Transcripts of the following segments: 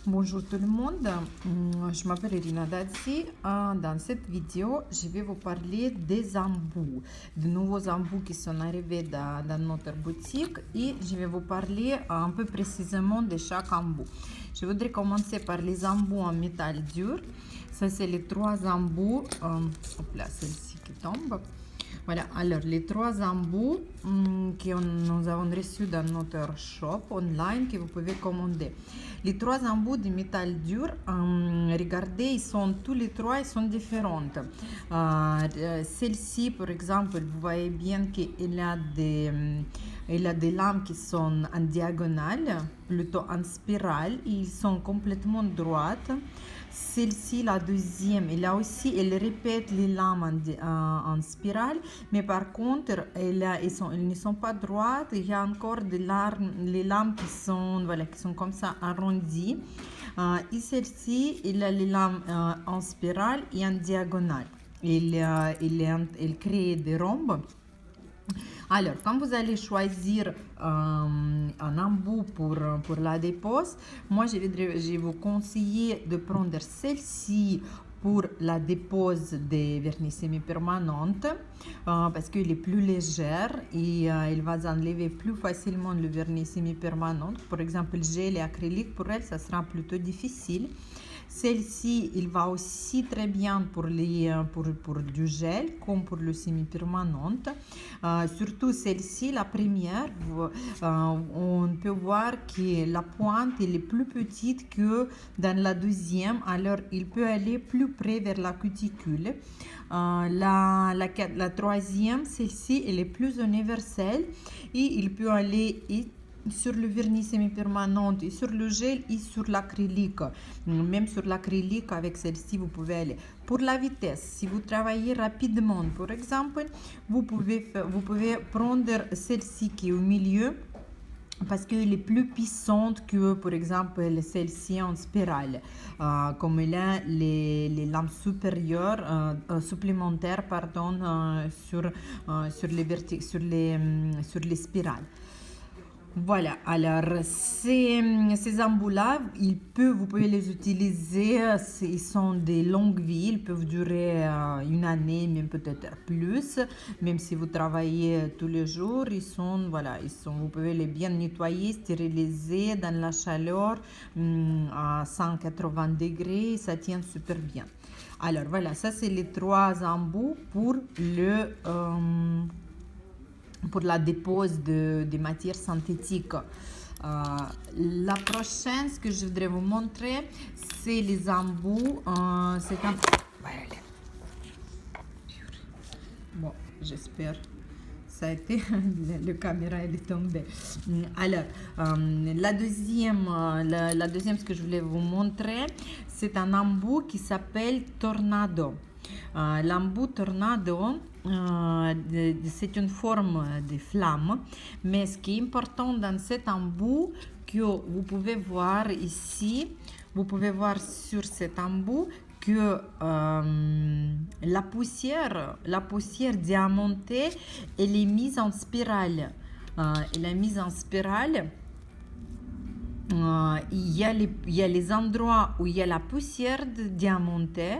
Bonjour tout le monde, je m'appelle Irina Dazzi. Dans cette vidéo, je vais vous parler des embouts, de nouveaux embouts qui sont arrivés dans notre boutique et je vais vous parler un peu précisément de chaque embout. Je voudrais commencer par les embouts en métal dur. Ça, c'est les trois embouts. Hop là, celle-ci qui tombe. Voilà, alors les trois embouts que nous avons reçus dans notre shop online que vous pouvez commander. Les trois embouts de métal dur, regardez, tous les trois ils sont différentes. Celle-ci, par exemple, vous voyez bien qu'il a des lames qui sont en diagonale, plutôt en spirale, ils sont complètement droites. Celle-ci, la deuxième, elle répète les lames en spirale, mais par contre, elles ne sont pas droites. Il y a encore les lames qui sont comme ça arrondies. Et celle-ci, il a les lames en spirale et en diagonale. Il crée des rhombes. Alors, quand vous allez choisir un embout pour la dépose, moi je vais vous conseiller de prendre celle-ci pour la dépose des vernis semi-permanentes parce qu'il est plus légère et il va enlever plus facilement le vernis semi-permanent. Par exemple, gel et acrylique, pour elle, ça sera plutôt difficile. Celle-ci, il va aussi très bien pour du gel comme pour le semi-permanent. Surtout celle-ci, la première, on peut voir que la pointe est plus petite que dans la deuxième. Alors, il peut aller plus près vers la cuticule. La troisième, celle-ci, elle est plus universelle et il peut aller sur le vernis semi-permanent et sur le gel et sur l'acrylique. Même sur l'acrylique, avec celle-ci, vous pouvez aller. Pour la vitesse, si vous travaillez rapidement, par exemple, vous pouvez prendre celle-ci qui est au milieu parce qu'elle est plus puissante que, par exemple, celle-ci en spirale. Comme il a les lames supérieures, supplémentaires, sur les spirales. Voilà, alors ces embouts-là, vous pouvez les utiliser, ils sont des longues vies, ils peuvent durer une année, même peut-être plus, même si vous travaillez tous les jours, vous pouvez les bien nettoyer, stériliser dans la chaleur à 180 degrés, ça tient super bien. Alors voilà, ça c'est les trois embouts pour la dépose des matières synthétiques. La prochaine, ce que je voudrais vous montrer, c'est les embouts. Bon, j'espère. Ça a été, le caméra elle est tombée. Alors, la deuxième, ce que je voulais vous montrer, c'est un embout qui s'appelle Tornado. L'embout Tornado, c'est une forme de flamme, mais ce qui est important dans cet embout, que vous pouvez voir ici, vous pouvez voir sur cet embout que la poussière diamantée, elle est mise en spirale. Il y a les endroits où il y a la poussière diamantée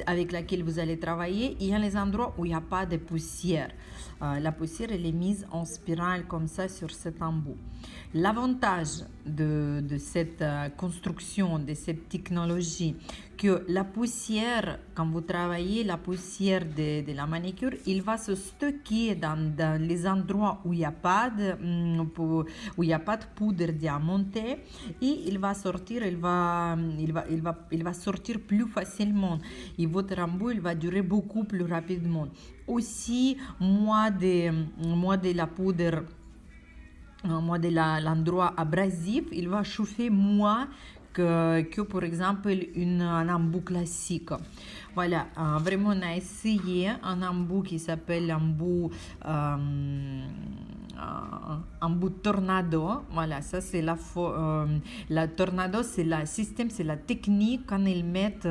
avec laquelle vous allez travailler, et il y a les endroits où il n'y a pas de poussière. La poussière, elle est mise en spirale comme ça sur cet embout. L'avantage de cette construction, de cette technologie, que la poussière, quand vous travaillez, la poussière de la manicure, il va se stocker dans les endroits où il n'y a pas de poudre diamantée, et il va sortir plus facilement, et votre embout il va durer beaucoup plus rapidement. Aussi, moins de la poudre, l'endroit abrasif, il va chauffer moins que par exemple un embout classique. Voilà, vraiment on a essayé un embout qui s'appelle embout Tornado. Voilà, ça c'est la Tornado, c'est le système, c'est la technique quand ils mettent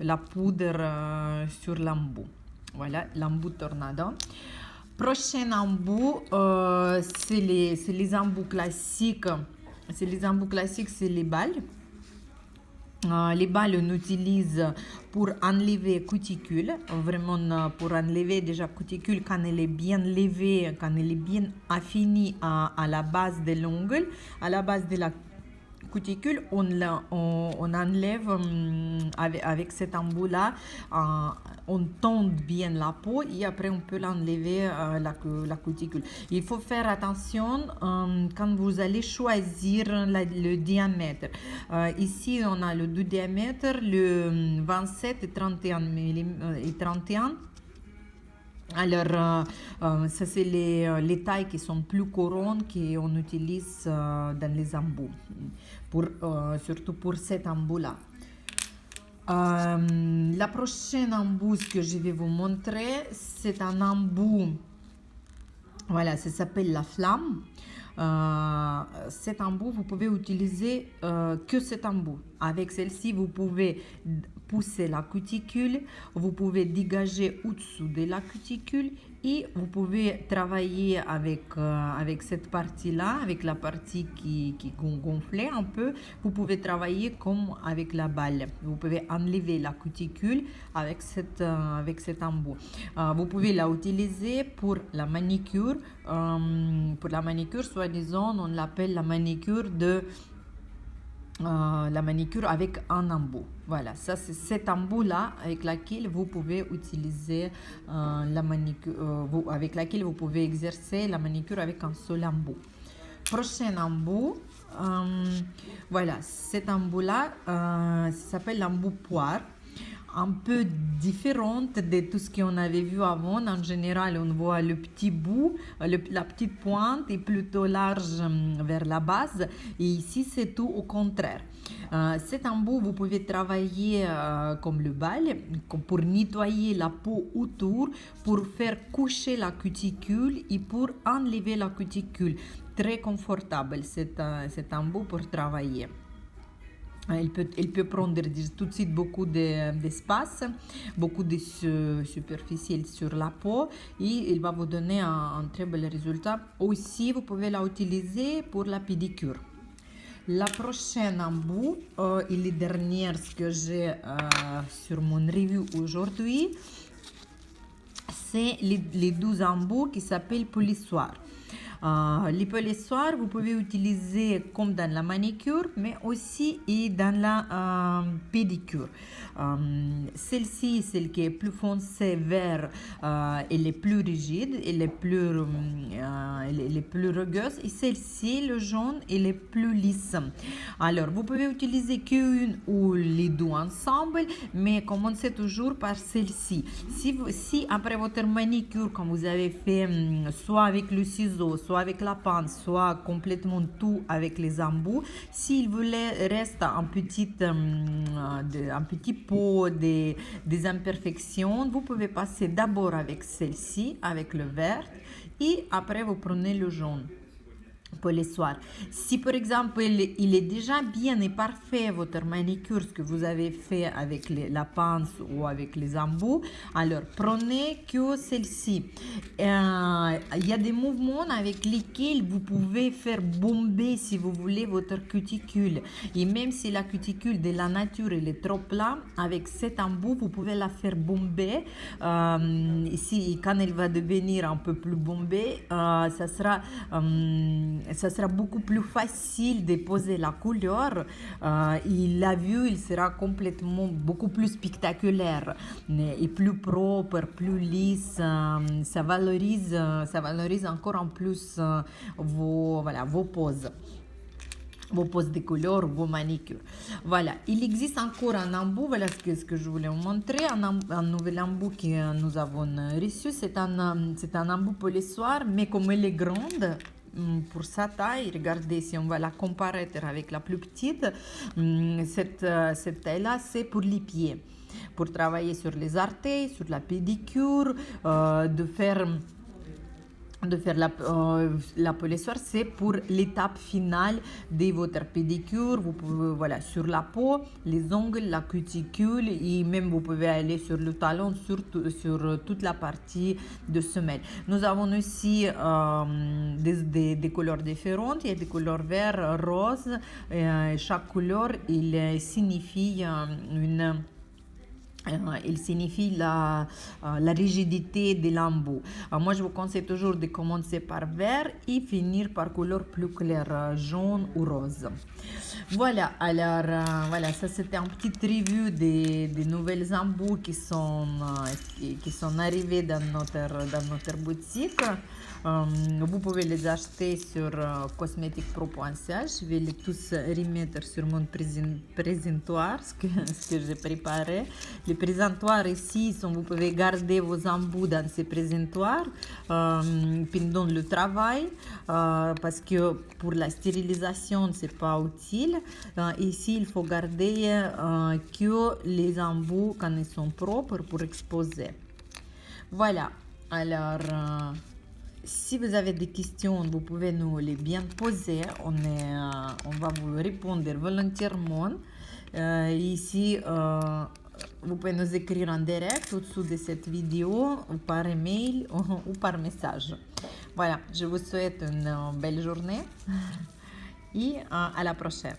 la poudre sur l'embout. Voilà, l'embout Tornado. Prochain embout, c'est les embouts classiques. C'est les embouts classiques, c'est les balles. Les balles, on utilise pour enlever cuticule, vraiment pour enlever déjà cuticule quand elle est bien levée, quand elle est bien affinie à la base de l'ongle, à la base de la cuticule, on enlève avec cet embout-là, on tond bien la peau et après on peut l'enlever la cuticule. Il faut faire attention quand vous allez choisir le diamètre. Ici, on a le deux diamètres, le 27 et 31 et 31. Alors, ça c'est les tailles qui sont plus courantes qu'on utilise dans les embouts, surtout pour cet embout-là. La prochaine embout que je vais vous montrer, c'est un embout, voilà, ça s'appelle la flamme. Cet embout, vous pouvez utiliser que cet embout. Avec celle-ci, vous pouvez pousser la cuticule, vous pouvez dégager au-dessous de la cuticule et vous pouvez travailler avec cette partie-là, avec la partie qui gonflait un peu. Vous pouvez travailler comme avec la balle. Vous pouvez enlever la cuticule avec cet embout. Vous pouvez la utiliser pour la manicure. Pour la manicure, soi-disant, on l'appelle la manicure avec un embout. Voilà, ça c'est cet embout-là avec laquelle vous pouvez utiliser la manicure, avec laquelle vous pouvez exercer la manicure avec un seul embout. Prochain embout, voilà, cet embout-là, ça s'appelle l'embout poire. Un peu différente de tout ce qu'on avait vu avant. En général, on voit le petit bout, la petite pointe est plutôt large vers la base. Et ici, c'est tout au contraire. Cet embout, vous pouvez travailler comme le bal, pour nettoyer la peau autour, pour faire coucher la cuticule et pour enlever la cuticule. Très confortable cet embout pour travailler. Elle peut prendre tout de suite beaucoup d'espace, beaucoup de superficie sur la peau et il va vous donner un très bel résultat. Aussi, vous pouvez la utiliser pour la pédicure. La prochaine embout et les dernières que j'ai sur mon review aujourd'hui, c'est les 12 embouts qui s'appellent polissoirs. Les polissoirs, vous pouvez utiliser comme dans la manicure, mais aussi et dans la pédicure. Celle-ci, celle qui est plus foncée vert, elle est plus rigide, elle est plus rugueuse. Et celle-ci, le jaune, elle est plus lisse. Alors, vous pouvez utiliser qu'une ou les deux ensemble, mais commencez toujours par celle-ci. Si après votre manicure, quand vous avez fait soit avec le ciseau, soit avec la pince, soit complètement tout avec les embouts, s'il vous reste un petit pot des imperfections, vous pouvez passer d'abord avec celle-ci, avec le vert, et après vous prenez le jaune. Polissoir. Si par exemple il est déjà bien et parfait votre manicure, ce que vous avez fait avec la pince ou avec les embouts, alors prenez que celle-ci. Il y a des mouvements avec lesquels vous pouvez faire bomber, si vous voulez, votre cuticule. Et même si la cuticule de la nature elle est trop plate, avec cet embout vous pouvez la faire bomber. Quand elle va devenir un peu plus bombée, ça sera beaucoup plus facile de poser la couleur et la vue il sera complètement beaucoup plus spectaculaire et plus propre, plus lisse. Ça valorise encore en plus vos poses. Vos poses de couleur, vos manicures. Voilà, il existe encore un embout, voilà ce que je voulais vous montrer, un nouvel embout que nous avons reçu, c'est un embout polissoir, mais comme elle est grande, pour sa taille, regardez, si on va la comparer avec la plus petite, cette taille-là, c'est pour les pieds, pour travailler sur les orteils, sur la pédicure, de faire de faire la peau le soir, c'est pour l'étape finale de votre pédicure. Vous pouvez, voilà, sur la peau, les ongles, la cuticule, et même vous pouvez aller sur le talon, sur toute la partie de semelle. Nous avons aussi des couleurs différentes. Il y a des couleurs vert, rose. Chaque couleur, il signifie il signifie la rigidité de l'embout. Moi, je vous conseille toujours de commencer par vert et finir par couleur plus claire, jaune ou rose. Voilà, alors voilà, ça c'était un petit review des nouvelles embouts qui sont arrivés dans notre boutique. Vous pouvez les acheter sur cosmeticpro.ch. Je vais les tous remettre sur mon présentoir, ce que j'ai préparé. Les présentoirs ici, vous pouvez garder vos embouts dans ces présentoirs pendant le travail, parce que pour la stérilisation, c'est pas utile. Ici, il faut garder que les embouts quand ils sont propres pour exposer. Voilà, alors si vous avez des questions, vous pouvez nous les bien poser. On va vous répondre volontairement. Ici, vous pouvez nous écrire en direct au-dessous de cette vidéo, ou par email ou par message. Voilà, je vous souhaite une belle journée et à la prochaine.